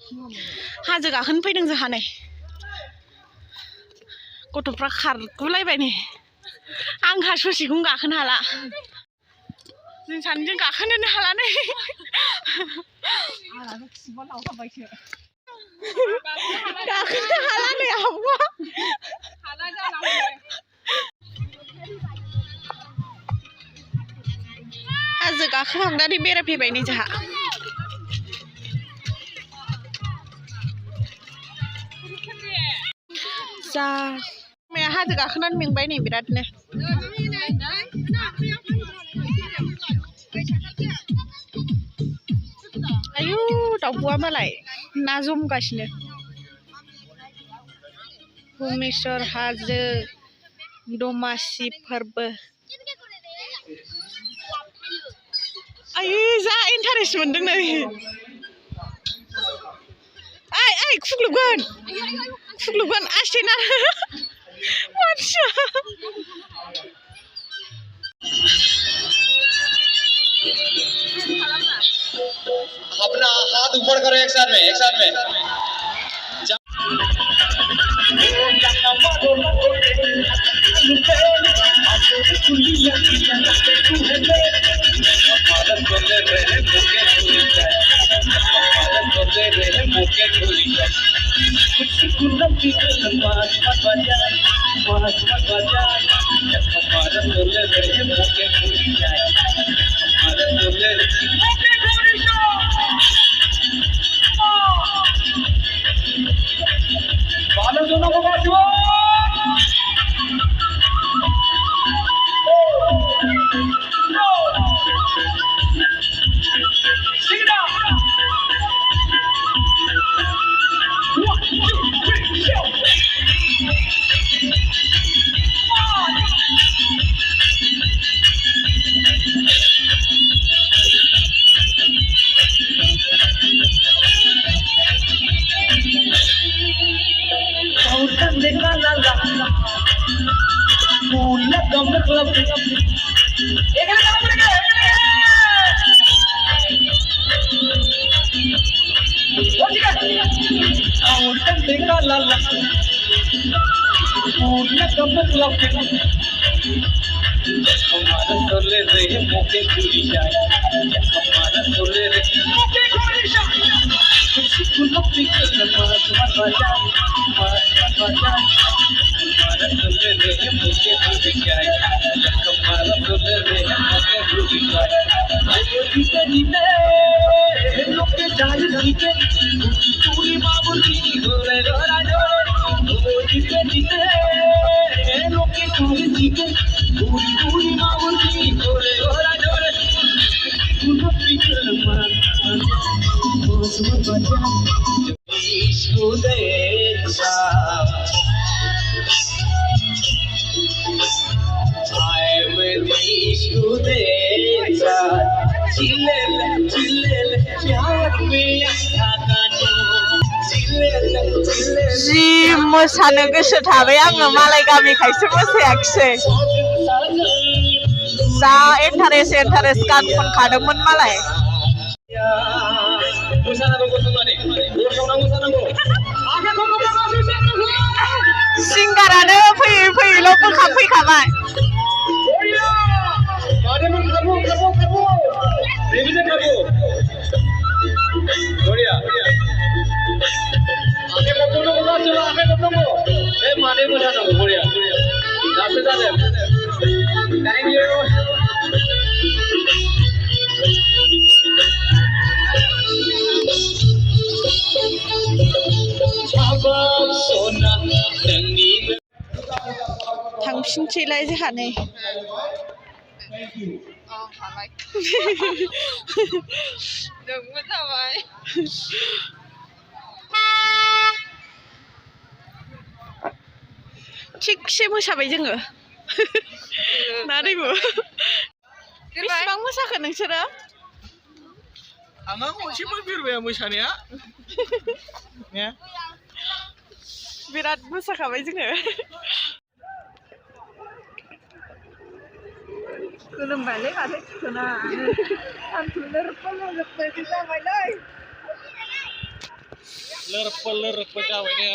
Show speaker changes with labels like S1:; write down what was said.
S1: हाजो गाखोनो फैदों जोंहा नै गथ'फ्रा खारगुलायबाय नै आंहा ससेखौनो गाखोनो हाला जों सानैजों गाखोनोनो हाला नै गाखोनो हाला नै आब'आ हाजो गाखोखांनानै बेरायफैबाय नै जोंहा जा हाजो गाखोनानै मेंबाय नै बिरादनो आयु दाउब'आ मालाय ना जमगासिनो भुमेश्वर हाजो दमासि फोरबो आयु जा इन्टारेस्ट मोनदों नै ओइ खुग्लुबगोन आसथे ना मानसिया
S2: अपना हाथ ऊपर करो एक साथ में
S1: जि मोसानो गोसो थाबाय आङो मालाय गामिखायसो मोसायाखिसै जा इन्टारेस्ट गान खनखादोंमोन मालाय सिंगारानो फैयैल' बोखांफैखाबाय थांफिनसैलाय जोंहा नै थिगसे मोसाबाय जोङो नारैबो बेसेबां मोसाखो नोंसोरो
S3: आंहा खनसेबो बिरबाया मोसानाया
S1: बिराद मोसाखाबाय जोङो गोलोमबायलै माथो थिखोना सानथुनो रोखोम जाबायलै
S3: लोरप जाबाय ने